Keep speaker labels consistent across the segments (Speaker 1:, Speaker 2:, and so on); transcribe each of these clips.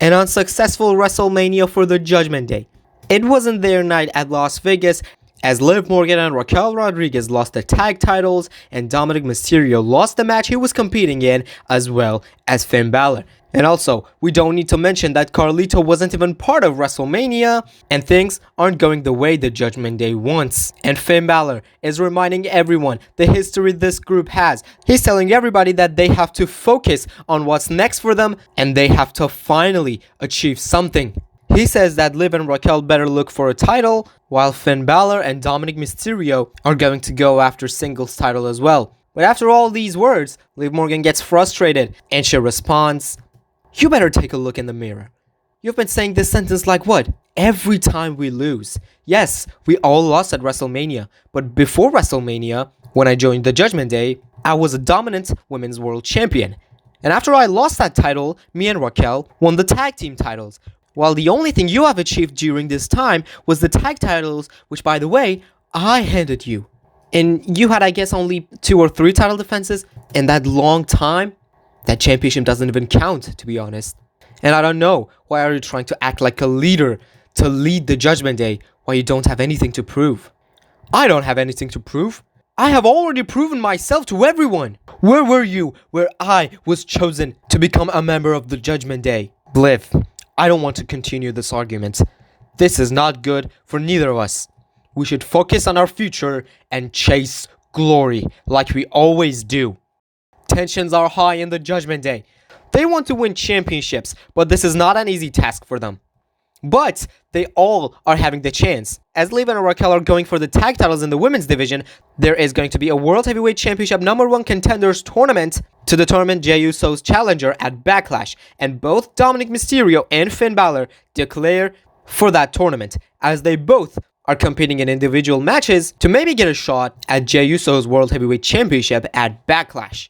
Speaker 1: an unsuccessful WrestleMania for the Judgment Day. It wasn't their night at Las Vegas, as Liv Morgan and Raquel Rodriguez lost the tag titles and Dominic Mysterio lost the match he was competing in, as well as Finn Balor. And also, we don't need to mention that Carlito wasn't even part of WrestleMania, and things aren't going the way the Judgment Day wants. And Finn Balor is reminding everyone the history this group has. He's telling everybody that they have to focus on what's next for them, and they have to finally achieve something. He says that Liv and Raquel better look for a title, while Finn Balor and Dominic Mysterio are going to go after singles title as well. But after all these words, Liv Morgan gets frustrated, and she responds, "You better take a look in the mirror. You've been saying this sentence like what? Every time we lose. Yes, we all lost at WrestleMania, but before WrestleMania, when I joined the Judgment Day, I was a dominant women's world champion. And after I lost that title, me and Raquel won the tag team titles. While the only thing you have achieved during this time was the tag titles, which by the way, I handed you. And you had, I guess, only 2 or 3 title defenses in that long time. That championship doesn't even count, to be honest. And I don't know, why are you trying to act like a leader to lead the Judgment Day while you don't have anything to prove? I don't have anything to prove. I have already proven myself to everyone. Where were you where I was chosen to become a member of the Judgment Day? Liv, I don't want to continue this argument. This is not good for neither of us. We should focus on our future and chase glory like we always do. Tensions are high in the Judgment Day. They want to win championships, but this is not an easy task for them. But they all are having the chance. As Liv and Raquel are going for the tag titles in the women's division, there is going to be a World Heavyweight Championship #1 contenders tournament to determine Jey Uso's challenger at Backlash, and both Dominic Mysterio and Finn Balor declare for that tournament, as they both are competing in individual matches to maybe get a shot at Jey Uso's World Heavyweight Championship at Backlash.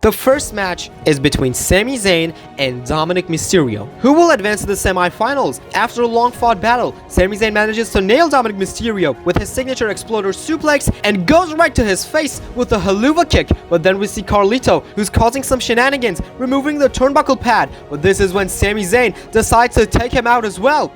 Speaker 1: The first match is between Sami Zayn and Dominic Mysterio, who will advance to the semi-finals. After a long-fought battle, Sami Zayn manages to nail Dominic Mysterio with his signature exploder suplex and goes right to his face with a haluva kick. But then we see Carlito, who's causing some shenanigans, removing the turnbuckle pad. But this is when Sami Zayn decides to take him out as well.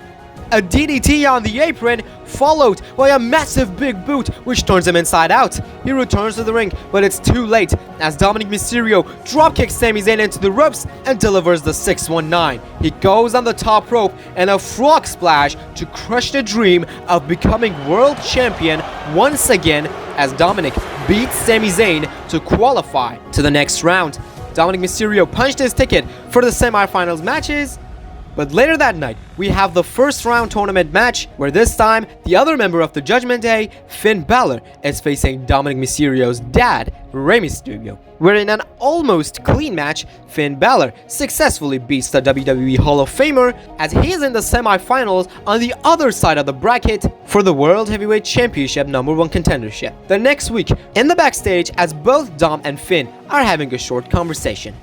Speaker 1: A DDT on the apron, followed by a massive big boot, which turns him inside out. He returns to the ring, but it's too late, as Dominic Mysterio dropkicks Sami Zayn into the ropes and delivers the 619. He goes on the top rope and a frog splash to crush the dream of becoming world champion once again, as Dominic beats Sami Zayn to qualify to the next round. Dominic Mysterio punched his ticket for the semifinals matches. But later that night, we have the first round tournament match, where this time, the other member of the Judgment Day, Finn Balor, is facing Dominic Mysterio's dad, Rey Mysterio. Where in an almost clean match, Finn Balor successfully beats the WWE Hall of Famer, as he is in the semi-finals on the other side of the bracket for the World Heavyweight Championship #1 contendership. The next week, in the backstage, as both Dom and Finn are having a short conversation.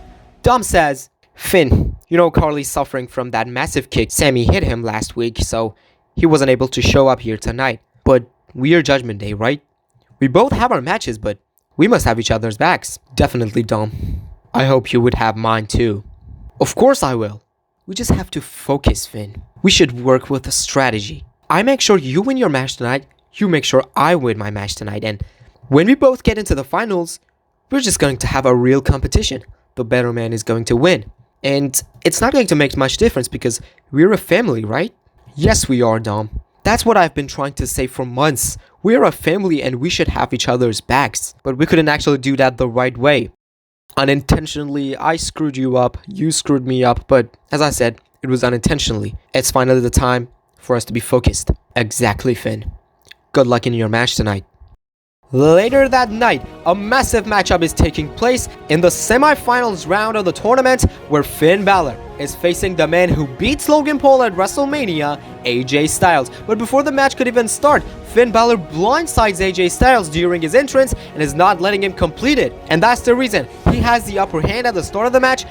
Speaker 1: Dom says, "Finn, you know Carly's suffering from that massive kick Sammy hit him last week, so he wasn't able to show up here tonight. But we're Judgment Day, right? We both have our matches, but we must have each other's backs." "Definitely, Dom. I hope you would have mine too." "Of course I will. We just have to focus, Finn. We should work with a strategy. I make sure you win your match tonight, you make sure I win my match tonight, and when we both get into the finals, we're just going to have a real competition. The better man is going to win. And it's not going to make much difference because we're a family, right?" "Yes, we are, Dom. That's what I've been trying to say for months. We're a family and we should have each other's backs. But we couldn't actually do that the right way. Unintentionally, I screwed you up, you screwed me up, but as I said, it was unintentionally. It's finally the time for us to be focused." "Exactly, Finn. Good luck in your match tonight." Later that night, a massive matchup is taking place in the semi-finals round of the tournament, where Finn Balor is facing the man who beats Logan Paul at WrestleMania, AJ Styles. But before the match could even start, Finn Balor blindsides AJ Styles during his entrance and is not letting him complete it. And that's the reason he has the upper hand at the start of the match.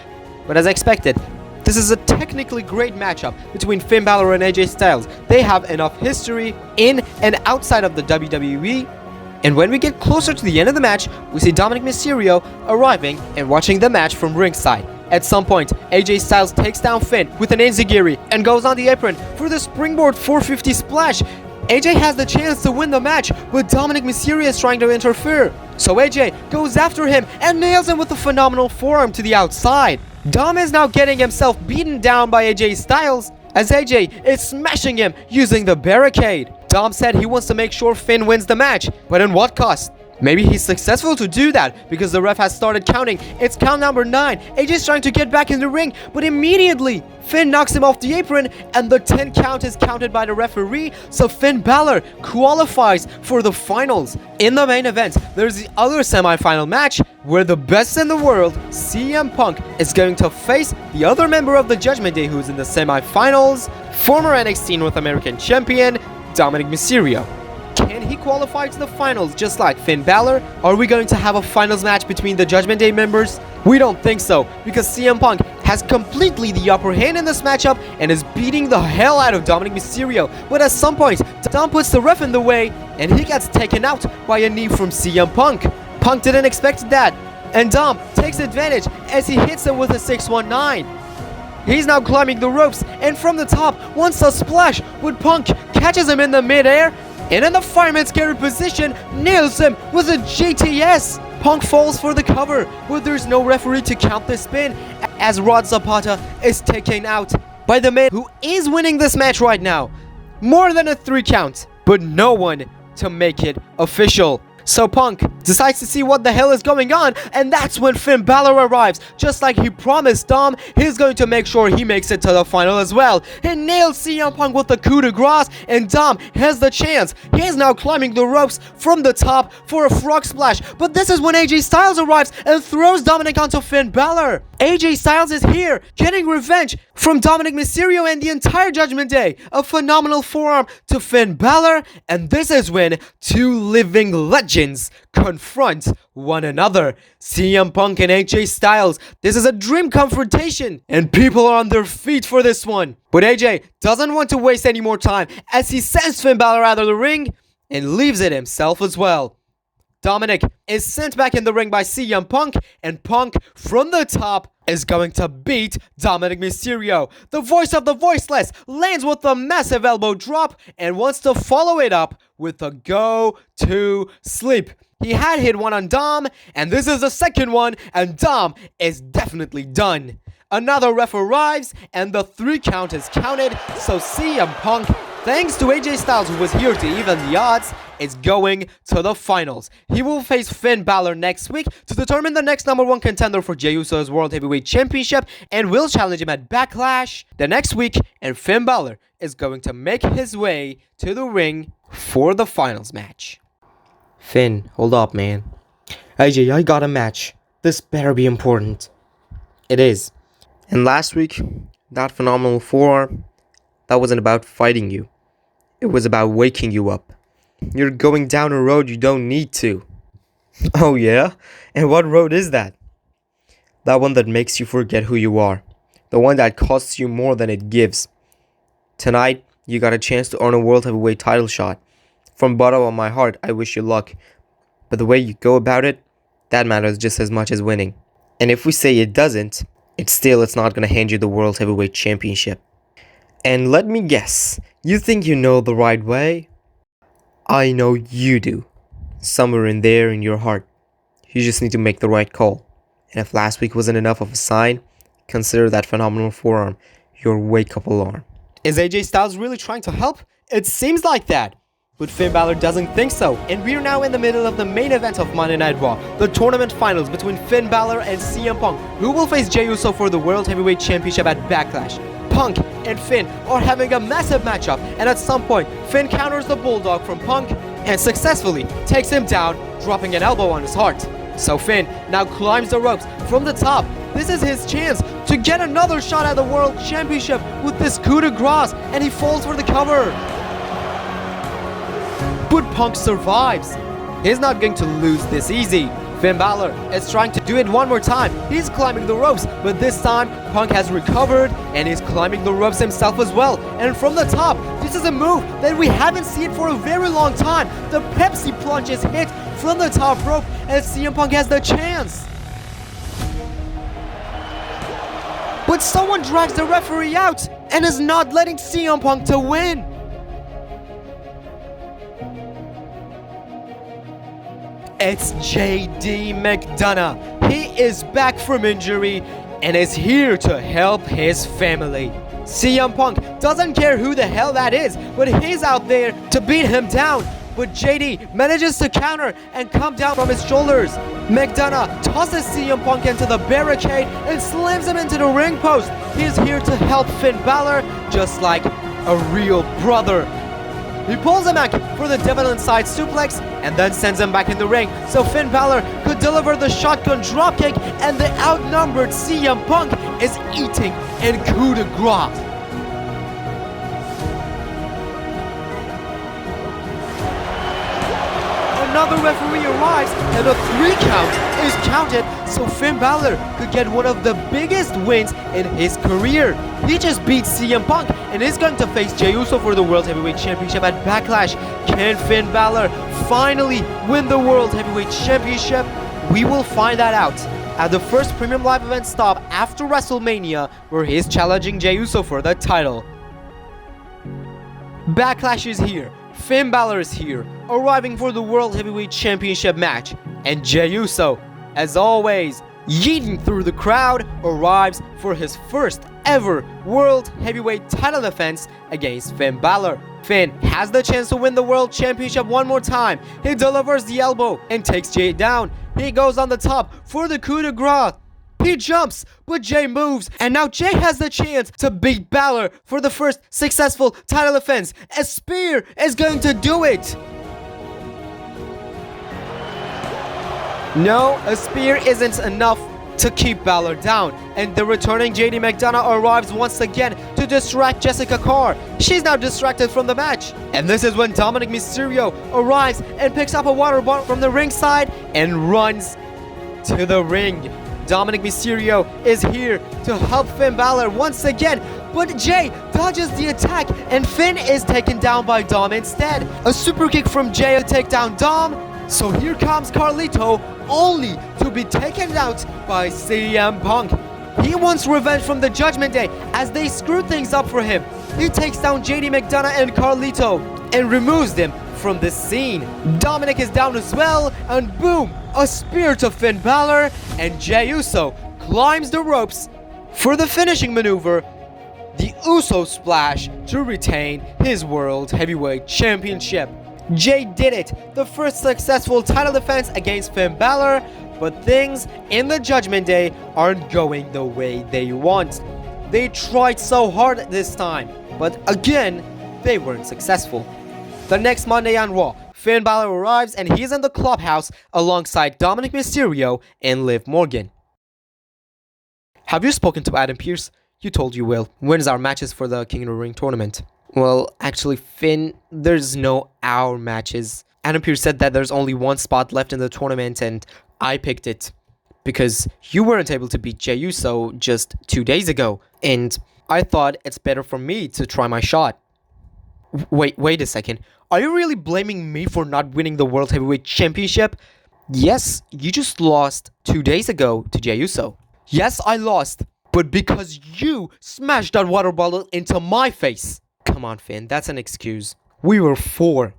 Speaker 1: But as expected, this is a technically great matchup between Finn Balor and AJ Styles. They have enough history in and outside of the WWE. And when we get closer to the end of the match, we see Dominic Mysterio arriving and watching the match from ringside. At some point, AJ Styles takes down Finn with an enziguri and goes on the apron for the springboard 450 splash. AJ has the chance to win the match, but Dominic Mysterio is trying to interfere. So AJ goes after him and nails him with a phenomenal forearm to the outside. Dom is now getting himself beaten down by AJ Styles as AJ is smashing him using the barricade. Dom said he wants to make sure Finn wins the match, but at what cost? Maybe he's successful to do that because the ref has started counting. It's count number 9. AJ's trying to get back in the ring, but immediately Finn knocks him off the apron and the 10 count is counted by the referee, so Finn Balor qualifies for the finals. In the main event, there's the other semi-final match where the best in the world, CM Punk, is going to face the other member of the Judgment Day who's in the semi-finals, former NXT North American Champion, Dominic Mysterio. Can he qualify to the finals just like Finn Balor? Are we going to have a finals match between the Judgment Day members? We don't think so, because CM Punk has completely the upper hand in this matchup and is beating the hell out of Dominic Mysterio. But at some point, Dom puts the ref in the way and he gets taken out by a knee from CM Punk. Punk didn't expect that, and Dom takes advantage as he hits him with a 619. He's now climbing the ropes, and from the top, wants a splash, but Punk catches him in the midair, and in the fireman's carry position, nails him with a GTS. Punk falls for the cover, but there's no referee to count the spin, as Rod Zapata is taken out by the man who is winning this match right now. More than a 3 count, but no one to make it official. So Punk decides to see what the hell is going on, and that's when Finn Balor arrives. Just like he promised Dom, he's going to make sure he makes it to the final as well. He nails CM Punk with the coup de grace, and Dom has the chance. He's now climbing the ropes from the top for a frog splash, but this is when AJ Styles arrives and throws Dominic onto Finn Balor. AJ Styles is here, getting revenge from Dominic Mysterio and the entire Judgment Day. A phenomenal forearm to Finn Balor, and this is when 2 living legends confront one another. CM Punk and AJ Styles. This is a dream confrontation, and people are on their feet for this one. But AJ doesn't want to waste any more time as he sends Finn Balor out of the ring and leaves it himself as well. Dominic is sent back in the ring by CM Punk, and Punk from the top is going to beat Dominic Mysterio. The voice of the voiceless lands with a massive elbow drop and wants to follow it up with a go to sleep. He had hit one on Dom, and this is the second one, and Dom is definitely done. Another ref arrives, and the 3 count is counted, so CM Punk, thanks to AJ Styles, who was here to even the odds, is going to the finals. He will face Finn Balor next week to determine the next #1 contender for Jey Uso's World Heavyweight Championship, and will challenge him at Backlash the next week, and Finn Balor is going to make his way to the ring for the finals match. Finn, hold up, man. AJ, I got a match. This better be important. It is. And last week, that phenomenal forearm, that wasn't about fighting you. It was about waking you up. You're going down a road you don't need to. Oh yeah? And what road is that? That one that makes you forget who you are. The one that costs you more than it gives. Tonight, you got a chance to earn a World Heavyweight title shot. From the bottom of my heart, I wish you luck. But the way you go about it, that matters just as much as winning. And if we say it doesn't, it's not going to hand you the World Heavyweight Championship. And let me guess, you think you know the right way? I know you do. Somewhere in there in your heart. You just need to make the right call. And if last week wasn't enough of a sign, consider that phenomenal forearm your wake-up alarm. Is AJ Styles really trying to help? It seems like that. But Finn Balor doesn't think so, and we're now in the middle of the main event of Monday Night Raw, the tournament finals between Finn Balor and CM Punk, who will face Jey Uso for the World Heavyweight Championship at Backlash. Punk and Finn are having a massive matchup, and at some point, Finn counters the Bulldog from Punk and successfully takes him down, dropping an elbow on his heart. So Finn now climbs the ropes from the top. This is his chance to get another shot at the World Championship with this coup de grace, and he falls for the cover. But Punk survives. He's not going to lose this easy. Finn Balor is trying to do it one more time. He's climbing the ropes, but this time Punk has recovered and he's climbing the ropes himself as well. And from the top, this is a move that we haven't seen for a very long time. The Pepsi plunge is hit from the top rope and CM Punk has the chance. but someone drags the referee out and is not letting CM Punk to win. It's JD McDonough. He is back from injury and is here to help his family. CM Punk doesn't care who the hell that is, but he's out there to beat him down. But JD manages to counter and come down from his shoulders. McDonough tosses CM Punk into the barricade and slams him into the ring post. He's here to help Finn Balor just like a real brother. He pulls him back for the Devil Inside suplex and then sends him back in the ring so Finn Balor could deliver the shotgun dropkick, and the outnumbered CM Punk is eating in coup de grace. Another referee arrives and a 3 count is counted so Finn Balor could get one of the biggest wins in his career. He just beat CM Punk and is going to face Jey Uso for the World Heavyweight Championship at Backlash. Can Finn Balor finally win the World Heavyweight Championship? We will find that out at the first premium live event stop after WrestleMania, where he is challenging Jey Uso for the title. Backlash is here. Finn Balor is here, arriving for the World Heavyweight Championship match. And Jey Uso, as always, yeeting through the crowd, arrives for his first ever World Heavyweight title defense against Finn Balor. Finn has the chance to win the World Championship one more time. He delivers the elbow and takes Jey down. He goes on the top for the coup de grace. He jumps, but Jey moves, and now Jey has the chance to beat Balor for the first successful title defense. A spear is going to do it. No, a spear isn't enough to keep Balor down, and the returning JD McDonough arrives once again to distract Jessica Carr. She's now distracted from the match, and this is when Dominic Mysterio arrives and picks up a water bottle from the ringside and runs to the ring. Dominic Mysterio is here to help Finn Balor once again, but Jey dodges the attack and Finn is taken down by Dom instead. A super kick from Jey to take down Dom. So here comes Carlito, only to be taken out by CM Punk. He wants revenge from the Judgment Day as they screw things up for him. He takes down JD McDonough and Carlito and removes them from the scene. Dominic is down as well, and boom, a spear to Finn Balor, and Jey Uso climbs the ropes for the finishing maneuver, the Uso Splash, to retain his World Heavyweight Championship. Jey did it, the first successful title defense against Finn Balor, but things in the Judgment Day aren't going the way they want. They tried so hard this time, but again, they weren't successful. The next Monday on Raw, Finn Balor arrives and he's in the clubhouse alongside Dominic Mysterio and Liv Morgan. Have you spoken to Adam Pearce? You told you will. When's our matches for the King of the Ring tournament? Well, actually, Finn, there's no our matches. Adam Pearce said that there's only one spot left in the tournament and I picked it because you weren't able to beat Jey Uso just 2 days ago, and I thought it's better for me to try my shot. Wait a second. Are you really blaming me for not winning the World Heavyweight Championship? Yes, you just lost 2 days ago to Jey Uso. Yes, I lost, but because you smashed that water bottle into my face. Come on, Finn, that's an excuse. We were 4,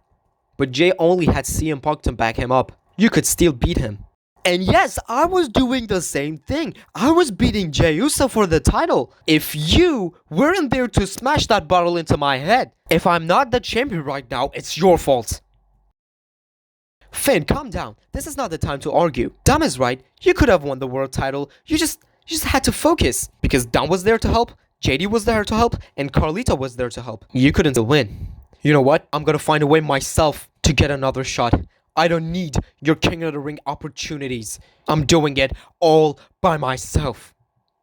Speaker 1: but Jey only had CM Punk to back him up. You could still beat him. And yes, I was doing the same thing. I was beating Jey Uso for the title. If you weren't there to smash that bottle into my head, if I'm not the champion right now, it's your fault. Finn, calm down. This is not the time to argue. Dom is right. You could have won the world title. You just had to focus. Because Dom was there to help, JD was there to help, and Carlito was there to help. You couldn't win. You know what? I'm gonna find a way myself to get another shot. I don't need your King of the Ring opportunities. I'm doing it all by myself.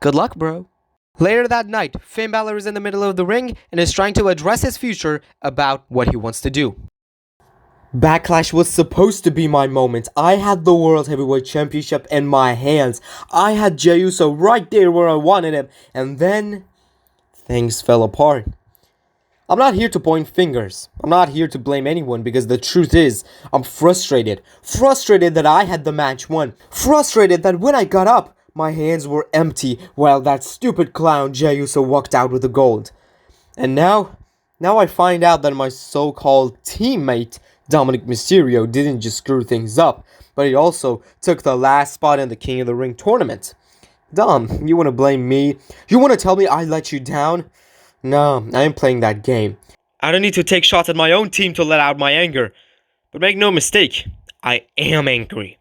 Speaker 1: Good luck, bro. Later that night, Finn Balor is in the middle of the ring and is trying to address his future about what he wants to do. Backlash was supposed to be my moment. I had the World Heavyweight Championship in my hands. I had Jey Uso right there where I wanted him. And then things fell apart. I'm not here to point fingers. I'm not here to blame anyone because the truth is, I'm frustrated. Frustrated that I had the match won. Frustrated that when I got up, my hands were empty while that stupid clown Jey Uso walked out with the gold. And now I find out that my so-called teammate Dominic Mysterio didn't just screw things up, but he also took the last spot in the King of the Ring tournament. Dom, you want to blame me? You want to tell me I let you down? No, I ain't playing that game. I don't need to take shots at my own team to let out my anger. But make no mistake, I am angry.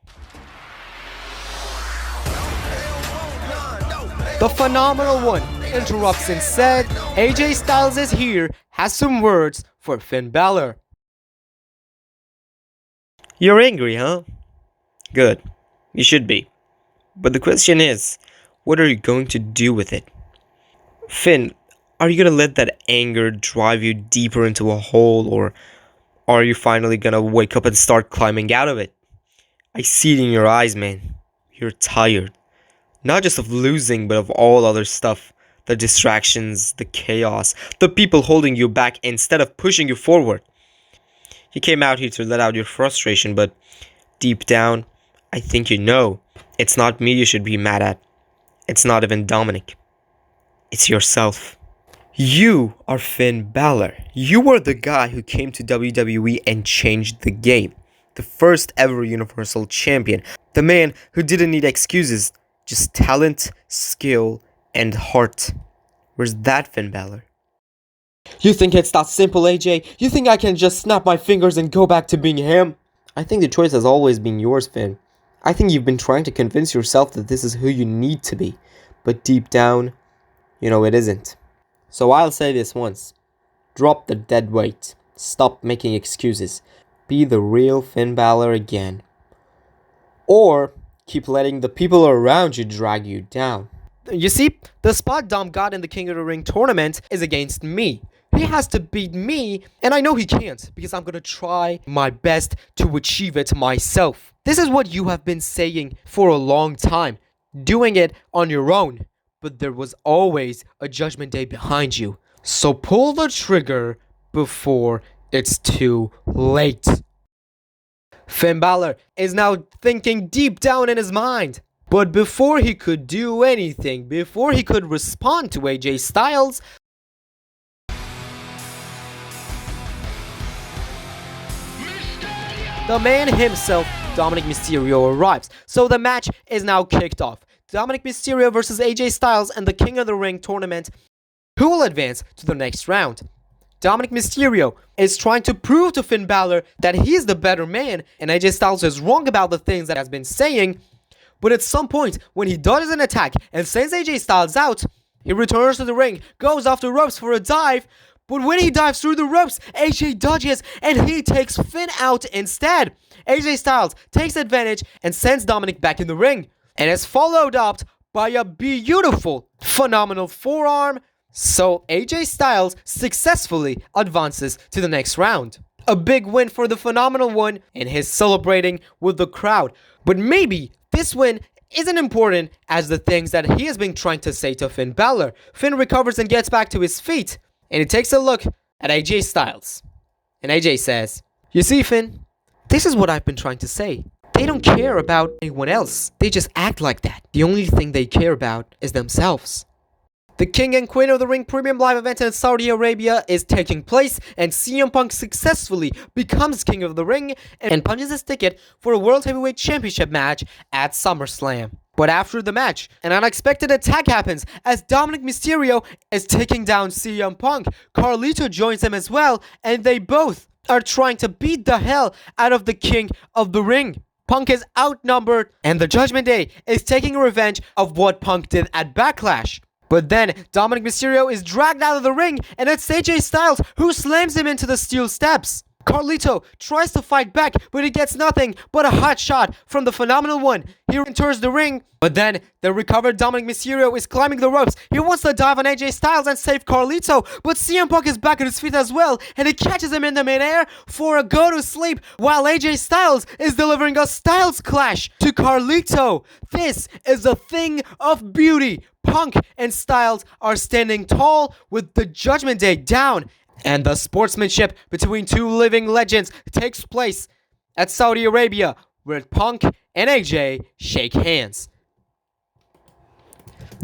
Speaker 1: The Phenomenal One interrupts and said, AJ Styles is here, has some words for Finn Balor. You're angry, huh? Good. You should be. But the question is, what are you going to do with it? Finn, are you gonna let that anger drive you deeper into a hole, or are you finally gonna wake up and start climbing out of it? I see it in your eyes, man. You're tired. Not just of losing, but of all other stuff. The distractions, the chaos, the people holding you back instead of pushing you forward. You came out here to let out your frustration, but deep down, I think you know it's not me you should be mad at. It's not even Dominic. It's yourself. You are Finn Balor. You were the guy who came to WWE and changed the game. The first ever Universal Champion. The man who didn't need excuses. Just talent, skill, and heart. Where's that Finn Balor? You think it's that simple, AJ? You think I can just snap my fingers and go back to being him? I think the choice has always been yours, Finn. I think you've been trying to convince yourself that this is who you need to be. But deep down, you know it isn't. So I'll say this once. Drop the dead weight. Stop making excuses. Be the real Finn Balor again. Or keep letting the people around you drag you down. You see, the spot Dom got in the King of the Ring tournament is against me. He has to beat me, and I know he can't, because I'm gonna try my best to achieve it myself. This is what you have been saying for a long time, doing it on your own. But there was always a Judgment Day behind you. So pull the trigger before it's too late. Finn Balor is now thinking deep down in his mind. But before he could do anything, before he could respond to AJ Styles, the man himself, Dominic Mysterio, arrives. So the match is now kicked off. Dominic Mysterio versus AJ Styles and the King of the Ring tournament. Who will advance to the next round? Dominic Mysterio is trying to prove to Finn Balor that he's the better man, and AJ Styles is wrong about the things that has been saying. But at some point, when he dodges an attack and sends AJ Styles out, he returns to the ring, goes off the ropes for a dive. But when he dives through the ropes, AJ dodges and he takes Finn out instead. AJ Styles takes advantage and sends Dominic back in the ring. And is followed up by a beautiful, phenomenal forearm. So AJ Styles successfully advances to the next round. A big win for the Phenomenal One, and he's celebrating with the crowd. But maybe this win isn't important as the things that he has been trying to say to Finn Balor. Finn recovers and gets back to his feet, and he takes a look at AJ Styles. And AJ says, "You see, Finn, this is what I've been trying to say. They don't care about anyone else. They just act like that. The only thing they care about is themselves." The King and Queen of the Ring Premium Live event in Saudi Arabia is taking place, and CM Punk successfully becomes King of the Ring and punches his ticket for a World Heavyweight Championship match at SummerSlam. But after the match, an unexpected attack happens as Dominic Mysterio is taking down CM Punk. Carlito joins him as well, and they both are trying to beat the hell out of the King of the Ring. Punk is outnumbered, and the Judgment Day is taking revenge of what Punk did at Backlash. But then, Dominic Mysterio is dragged out of the ring, and it's AJ Styles who slams him into the steel steps. Carlito tries to fight back, but he gets nothing but a hot shot from the Phenomenal One. He enters the ring, but then the recovered Dominic Mysterio is climbing the ropes. He wants to dive on AJ Styles and save Carlito, but CM Punk is back on his feet as well, and he catches him in the midair for a go-to-sleep while AJ Styles is delivering a Styles Clash to Carlito. This is a thing of beauty. Punk and Styles are standing tall with the Judgment Day down. And the sportsmanship between two living legends takes place at Saudi Arabia, where Punk and AJ shake hands.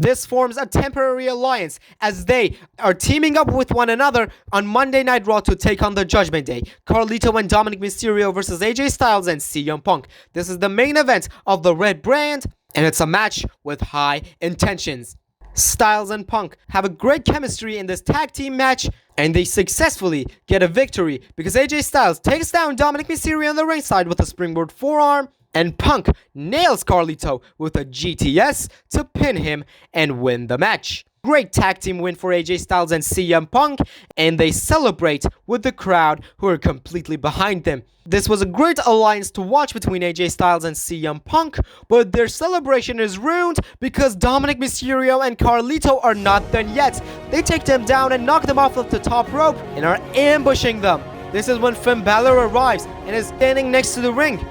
Speaker 1: This forms a temporary alliance as they are teaming up with one another on Monday Night Raw to take on the Judgment Day. Carlito and Dominic Mysterio versus AJ Styles and CM Punk. This is the main event of the Red Brand, and it's a match with high intentions. Styles and Punk have a great chemistry in this tag team match, and they successfully get a victory because AJ Styles takes down Dominic Mysterio on the ringside with a springboard forearm, and Punk nails Carlito with a GTS to pin him and win the match. Great tag team win for AJ Styles and CM Punk, and they celebrate with the crowd who are completely behind them. This was a great alliance to watch between AJ Styles and CM Punk, but their celebration is ruined because Dominic Mysterio and Carlito are not done yet. They take them down and knock them off of the top rope and are ambushing them. This is when Finn Balor arrives and is standing next to the ring.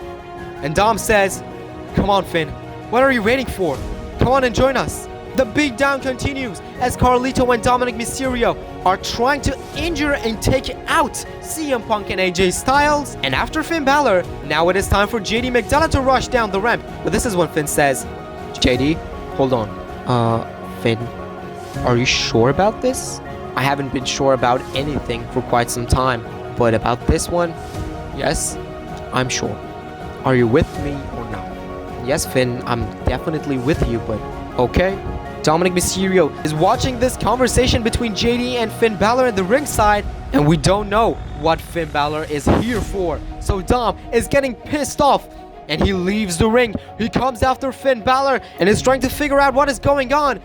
Speaker 1: And Dom says, "Come on, Finn, what are you waiting for? Come on and join us." The beatdown continues as Carlito and Dominic Mysterio are trying to injure and take out CM Punk and AJ Styles. And after Finn Balor, now it is time for JD McDonough to rush down the ramp. But this is when Finn says, "JD, hold on. Finn, are you sure about this? I haven't been sure about anything for quite some time. But about this one, yes, I'm sure. Are you with me or not?" "Yes, Finn, I'm definitely with you, but okay." Dominic Mysterio is watching this conversation between JD and Finn Balor at the ringside, and we don't know what Finn Balor is here for. So Dom is getting pissed off, and he leaves the ring. He comes after Finn Balor and is trying to figure out what is going on,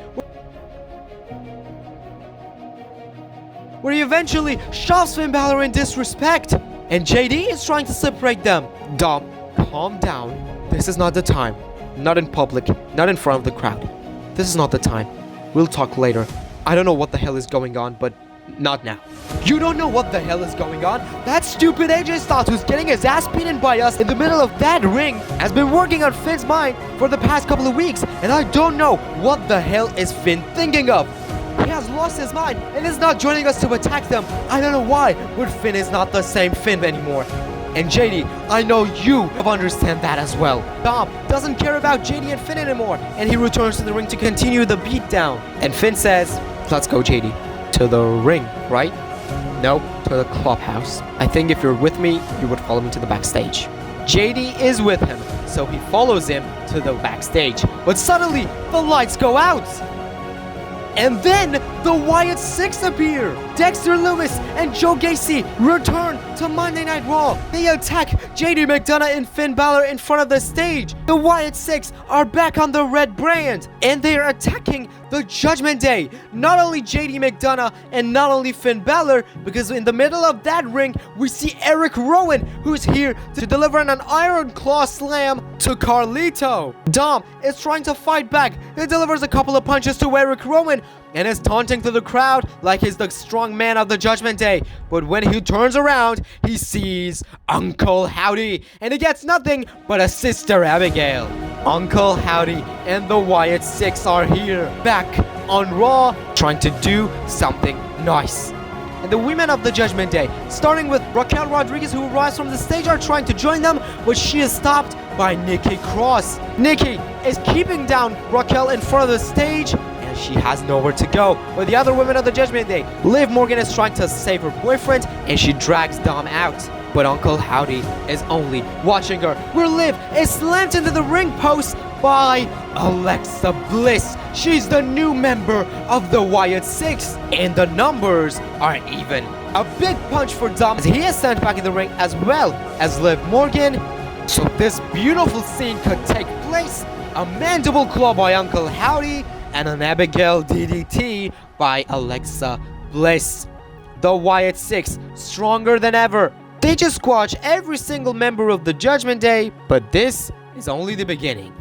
Speaker 1: where he eventually shoves Finn Balor in disrespect, and JD is trying to separate them. "Dom, calm down. This is not the time. Not in public, not in front of the crowd. This is not the time. We'll talk later. I don't know what the hell is going on, but not now." "You don't know what the hell is going on? That stupid AJ Styles who's getting his ass beaten by us in the middle of that ring has been working on Finn's mind for the past couple of weeks, and I don't know what the hell is Finn thinking of. He has lost his mind and is not joining us to attack them. I don't know why, but Finn is not the same Finn anymore. And JD, I know you understand that as well." Dom doesn't care about JD and Finn anymore, and he returns to the ring to continue the beatdown. And Finn says, "Let's go, JD. To the ring, right?" "No, to the clubhouse. I think if you're with me, you would follow me to the backstage." JD is with him, so he follows him to the backstage. But suddenly, the lights go out. And then the Wyatt Six appear. Dexter Loomis and Joe Gacy return to Monday Night Raw. They attack JD McDonough and Finn Balor in front of the stage. The Wyatt Six are back on the Red Brand, and they are attacking the Judgment Day. Not only JD McDonough and not only Finn Balor, because in the middle of that ring, we see Eric Rowan, who's here to deliver an Iron Claw slam to Carlito. Dom is trying to fight back. He delivers a couple of punches to Eric Rowan and is taunting to the crowd like he's the strong man of the Judgment Day. But when he turns around, he sees Uncle Howdy, and he gets nothing but a Sister Abigail. Uncle Howdy and the Wyatt Six are here, back on Raw, trying to do something nice. And the women of the Judgment Day, starting with Raquel Rodriguez, who arrives from the stage, are trying to join them, but she is stopped by Nikki Cross. Nikki is keeping down Raquel in front of the stage, and she has nowhere to go. But the other women of the Judgment Day, Liv Morgan is trying to save her boyfriend, and she drags Dom out. But Uncle Howdy is only watching her, where Liv is slammed into the ring post by Alexa Bliss. She's the new member of the Wyatt Six, and the numbers are even. A big punch for Dom as he is sent back in the ring, as well as Liv Morgan. So this beautiful scene could take place. A mandible claw by Uncle Howdy and an Abigail DDT by Alexa Bliss. The Wyatt Six, stronger than ever. They just squash every single member of the Judgment Day, but this is only the beginning.